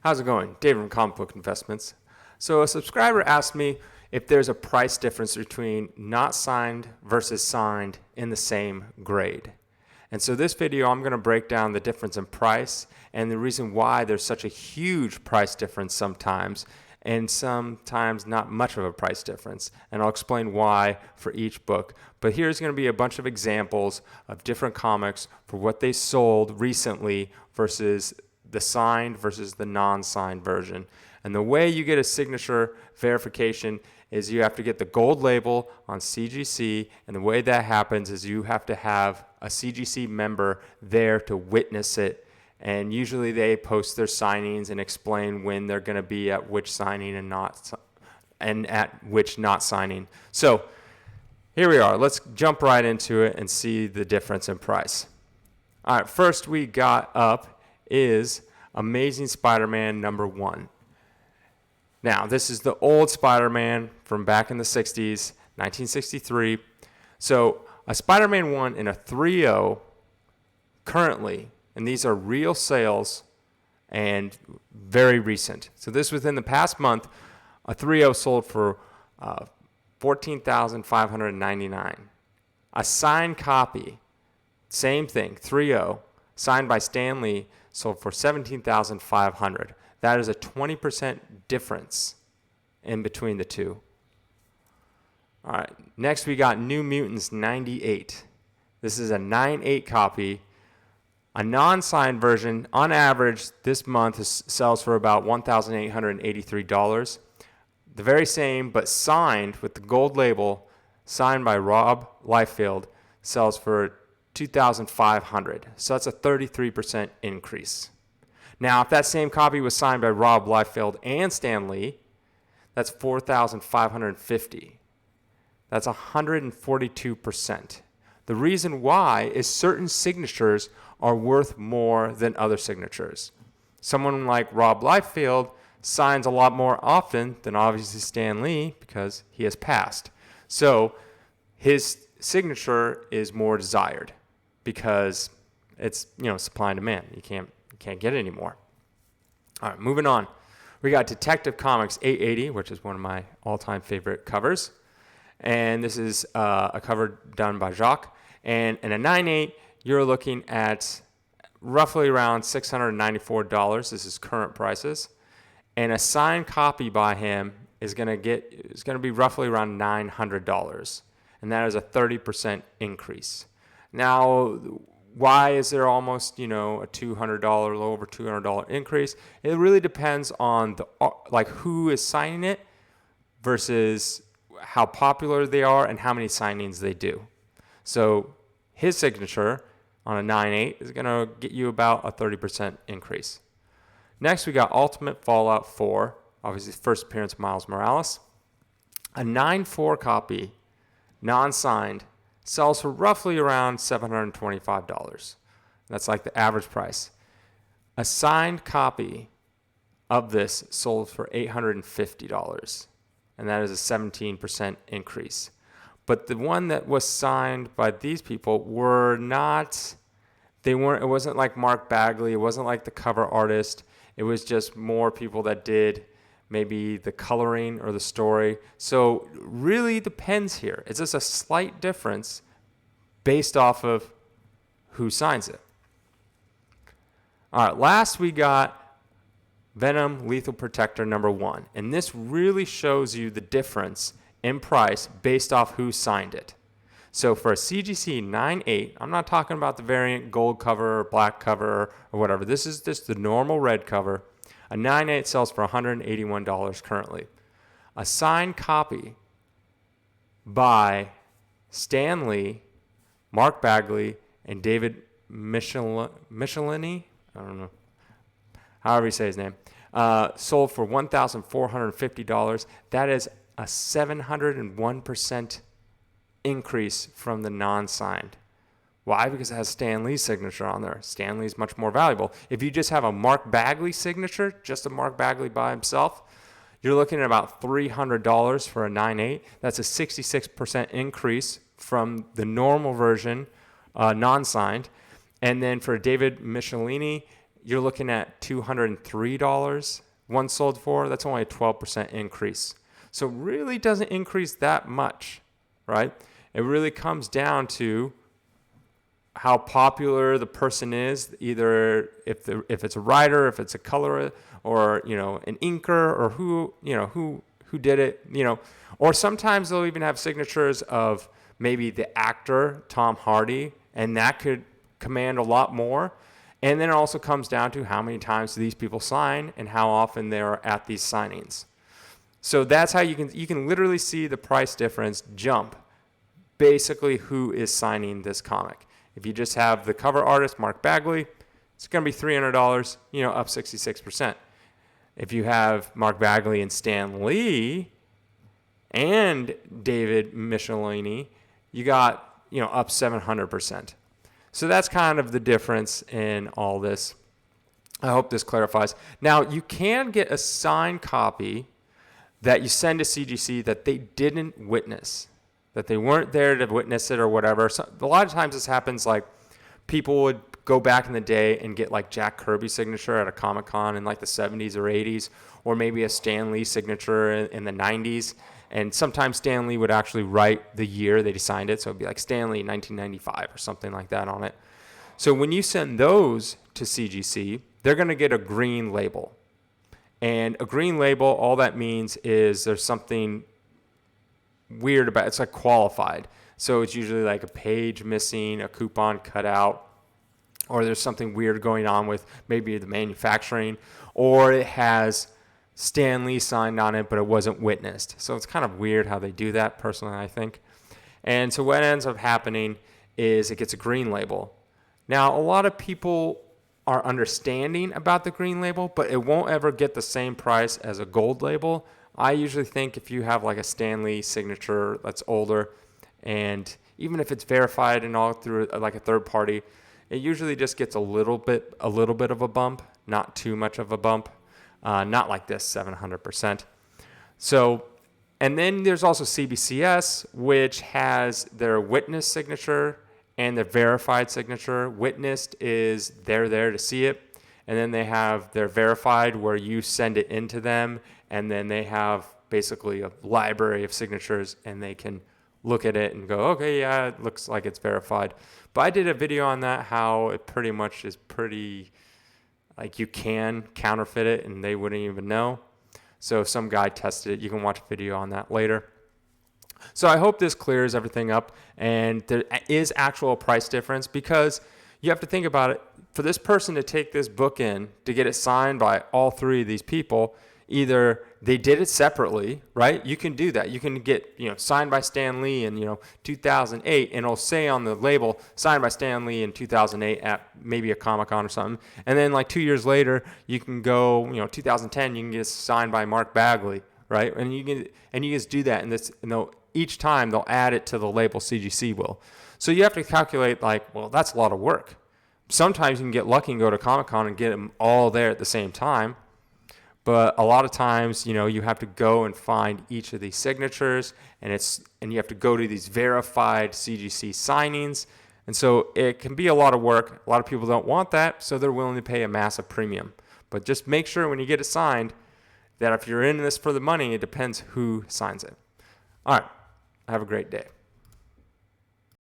How's it going? Dave from Comic Book Investments. So a subscriber asked me if there's a price difference between not signed versus signed in the same grade. And so this video, I'm going to break down the difference in price and the reason why there's such a huge price difference sometimes, and sometimes not much of a price difference. And I'll explain why for each book. But here's going to be a bunch of examples of different comics for what they sold recently versus the signed versus the non-signed version. And the way you get a signature verification is you have to get the gold label on CGC, and the way that happens is you have to have a CGC member there to witness it, and usually they post their signings and explain when they're going to be at which signing and at which not signing. So here we are. Let's jump right into it and see the difference in price. All right, first we got up is Amazing Spider-Man #1. Now, this is the old Spider-Man from back in the 60s, 1963. So a Spider-Man 1 in a 3.0 currently, and these are real sales and very recent. So this within the past month, a 3.0 sold for $14,599. A signed copy, same thing, 3.0, signed by Stan Lee, sold for $17,500. That is a 20% difference in between the two. All right, next we got New Mutants 98. This is a 9.8 copy. A non-signed version, on average, this month sells for about $1,883. The very same, but signed with the gold label, signed by Rob Liefeld, sells for $2,500. So that's a 33% increase. Now, if that same copy was signed by Rob Liefeld and Stan Lee, that's $4,550. That's 142%. The reason why is certain signatures are worth more than other signatures. Someone like Rob Liefeld signs a lot more often than obviously Stan Lee because he has passed. So his signature is more desired because it's, supply and demand. You can't get it anymore. All right, moving on. We got Detective Comics 880, which is one of my all-time favorite covers. And this is a cover done by Jacques. And in a 9.8, you're looking at roughly around $694. This is current prices. And a signed copy by him is going to be roughly around $900. And that is a 30% increase. Now, why is there almost, a $200, a little over $200 increase? It really depends on who is signing it versus how popular they are and how many signings they do. So his signature on a 9.8 is going to get you about a 30% increase. Next, we got Ultimate Fallout 4, obviously first appearance of Miles Morales. A 9.4 copy, non-signed, sells for roughly around $725. That's like the average price. A signed copy of this sold for $850, and that is a 17% increase. But the one that was signed by these people it wasn't like Mark Bagley, it wasn't like the cover artist, it was just more people that did maybe the coloring or the story. So really depends here. It's just a slight difference based off of who signs it. All right, last we got Venom Lethal Protector #1. And this really shows you the difference in price based off who signed it. So for a CGC 9.8, I'm not talking about the variant gold cover or black cover or whatever. This is just the normal red cover. A 9.8 sells for $181 currently. A signed copy by Stan Lee, Mark Bagley, and David Michelini, I don't know, however you say his name, sold for $1,450. That is a 701% increase from the non-signed. Why? Because it has Stan Lee's signature on there. Stan Lee's much more valuable. If you just have a Mark Bagley signature, just a Mark Bagley by himself, you're looking at about $300 for a 9.8. That's a 66% increase from the normal version, non-signed. And then for David Michelini, you're looking at $203 one sold for. That's only a 12% increase. So it really doesn't increase that much, right? It really comes down to how popular the person is, either if it's a writer, if it's a colorer, or an inker, or who did it, or sometimes they'll even have signatures of maybe the actor Tom Hardy, and that could command a lot more. And then it also comes down to how many times do these people sign and how often they are at these signings. So that's how you can literally see the price difference jump, basically who is signing this comic. If you just have the cover artist, Mark Bagley, it's going to be $300, up 66%. If you have Mark Bagley and Stan Lee and David Michelini, you got, up 700%. So that's kind of the difference in all this. I hope this clarifies. Now, you can get a signed copy that you send to CGC that they didn't witness, that they weren't there to witness it or whatever. So a lot of times this happens, like people would go back in the day and get like Jack Kirby's signature at a Comic-Con in like the 70s or 80s, or maybe a Stan Lee signature in the 90s. And sometimes Stan Lee would actually write the year that he signed it. So it'd be like Stan Lee 1995 or something like that on it. So when you send those to CGC, they're going to get a green label. And a green label, all that means is there's something weird about it. It's like qualified. So it's usually like a page missing, a coupon cut out, or there's something weird going on with maybe the manufacturing, or it has Stan Lee signed on it, but it wasn't witnessed. So it's kind of weird how they do that, personally, I think. And so what ends up happening is it gets a green label. Now, a lot of people are understanding about the green label, but it won't ever get the same price as a gold label. I usually think if you have like a Stan Lee signature that's older, and even if it's verified and all through like a third party, it usually just gets a little bit of a bump, not too much of a bump. Not like this, 700%. So, and then there's also CBCS, which has their witness signature and their verified signature. Witnessed is they're there to see it. And then they have their verified, where you send it into them. And then they have basically a library of signatures, and they can look at it and go, okay, yeah, it looks like it's verified. But I did a video on that, how it pretty much is pretty... like you can counterfeit it and they wouldn't even know. So some guy tested it. You can watch a video on that later. So I hope this clears everything up, and there is actual price difference, because you have to think about it. For this person to take this book in to get it signed by all three of these people, either they did it separately, right? You can do that. You can get, signed by Stan Lee in, 2008, and it'll say on the label, signed by Stan Lee in 2008 at maybe a Comic-Con or something. And then like 2 years later, you can go, 2010, you can get signed by Mark Bagley, right? And you just do that, and each time they'll add it to the label CGC will. So you have to calculate like, well, that's a lot of work. Sometimes you can get lucky and go to Comic-Con and get them all there at the same time. But a lot of times, you have to go and find each of these signatures, and you have to go to these verified CGC signings. And so it can be a lot of work. A lot of people don't want that, so they're willing to pay a massive premium. But just make sure when you get it signed that if you're in this for the money, it depends who signs it. All right. Have a great day.